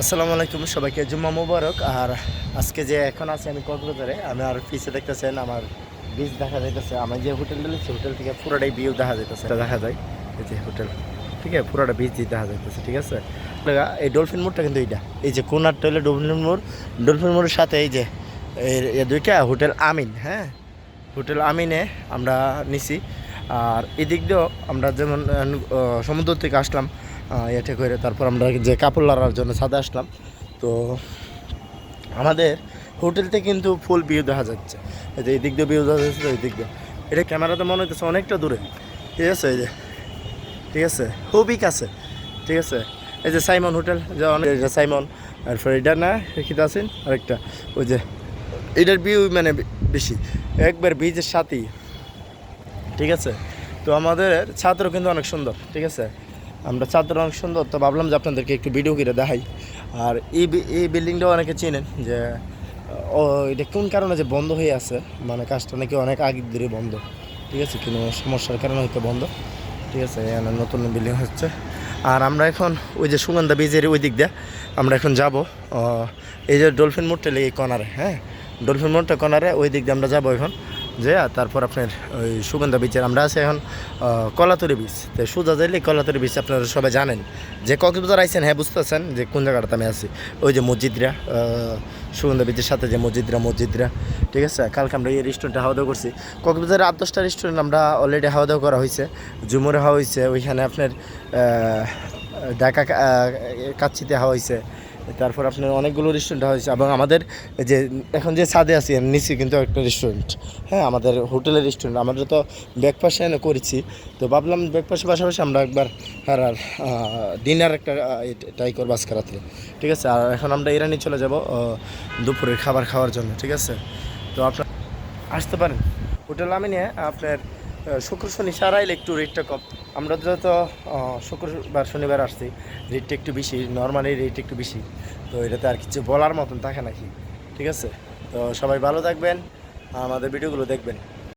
আসসালামু আলাইকুম, সবাইকে জুম্মা মুবারক। আর আজকে যে এখন আছি আমি কক্সবাজারে, আমি আর পিছে দেখতেছেন আমার বিচ দেখা যাইতেছে। আমি যে হোটেলটা নিচ্ছি হোটেল থেকে পুরোটাই ভিউ দেখা যাইতেছে, দেখা যায় এই যে হোটেল, ঠিক আছে, পুরোটা বিচ দেখা যাইতেছে, ঠিক আছে। এই ডলফিন মোড়টা কিন্তু এইটা, এই যে কোনার টয়লে ডলফিন মোড়, ডলফিন মোড়ের সাথে এই যে এই দুইটা হোটেল আমিন, হ্যাঁ, হোটেল আমিনে আমরা নিছি। আর এদিক দিয়েও আমরা যেমন সমুদ্র থেকে আসলাম এতে করে, তারপর আমরা যে কাপড় লড়ার জন্য ছাদে আসলাম। তো আমাদের হোটেল থেকে কিন্তু ফুল ভিউ দেখা যাচ্ছে, এই যে এই দিক দিয়ে ভিউ দেখা যাচ্ছে, এই দিক দিয়ে এটা ক্যামেরাতে মনে হচ্ছে অনেকটা দূরে, ঠিক আছে। এই যে ঠিক আছে, খুবই কাছে, ঠিক আছে। এই যে সাইমন হোটেল, যে অনেক সাইমন, তারপরে এটা না রেখিতে আছেন আরেকটা, ওই যে এটার ভিউ মানে বেশি একবার বীজের সাথেই, ঠিক আছে। তো আমাদের ছাত্র কিন্তু অনেক সুন্দর, ঠিক আছে, আমরা ছাত্র অনেক সুন্দর। তো ভাবলাম যে আপনাদেরকে একটু ভিডিও করে দেখাই। আর এই বিল্ডিংটাও অনেকে চেনেন যে ও এটা কোন কারণে যে বন্ধ হয়ে আছে, মানে কাজটা নাকি অনেক আগে ধরে বন্ধ, ঠিক আছে, কোনো সমস্যার কারণে হয়তো বন্ধ, ঠিক আছে। এখানে নতুন বিল্ডিং হচ্ছে। আর আমরা এখন ওই যে সুগন্ধা বীজের ওই দিক দিয়ে আমরা এখন যাব, এই যে ডলফিন মোড়টা এই কর্নারে, হ্যাঁ, ডলফিন মোড়টা কর্নারে ওই দিক দিয়ে আমরা যাবো এখন, যে তারপর আপনার ওই সুগন্ধা বিচের আমরা আছি এখন কলাতরি বিচ। তো সোজা যাইলে কলাতরি বিচ আপনারা সবাই জানেন, যে কক্সবাজার আইছেন, হ্যাঁ, বুঝতেছেন যে কোন জায়গাটাতে আমি আছি। ওই যে মসজিদরা, সুগন্ধা বিচের সাথে যে মসজিদরা, ঠিক আছে। কালকে আমরা এই রেস্টুরেন্টে হাওয়া দাওয়া করছি। কক্সবাজারে 8-10টা রেস্টুরেন্ট আমরা অলরেডি হাওয়া দাওয়া করা হয়েছে। জুমুরে হাওয়া হয়েছে, ওইখানে আপনার ঢাকা কাচ্চিতে হাওয়া হয়েছে, তারপর আপনার অনেকগুলো রেস্টুরেন্ট হয়েছে। এবং আমাদের যে এখন যে ছাদে আছি নিচে কিন্তু একটা রেস্টুরেন্ট, হ্যাঁ, আমাদের হোটেলের রেস্টুরেন্ট। আমরা তো ব্রেকফাস্ট এনে করেছি, তো ভাবলাম ব্রেকফাস্টের পাশাপাশি আমরা একবার আর ডিনার একটা ট্রাই করবো আজকে রাত্রে, ঠিক আছে। আর এখন আমরা ইরানি চলে যাব দুপুরের খাবার খাওয়ার জন্য, ঠিক আছে। তো আপনার আসতে পারেন হোটেল আমিনে। আপনার শুক্র শনি সারাইলে একটু রেটটা কম। আমরা যত শুক্রবার শনিবার আসছি, রেটটা একটু বেশি, নর্মালি রেট একটু বেশি। তো এটাতে আর কিছু বলার মতন থাকে নাকি, ঠিক আছে। তো সবাই ভালো থাকবেন, আমাদের ভিডিওগুলো দেখবেন।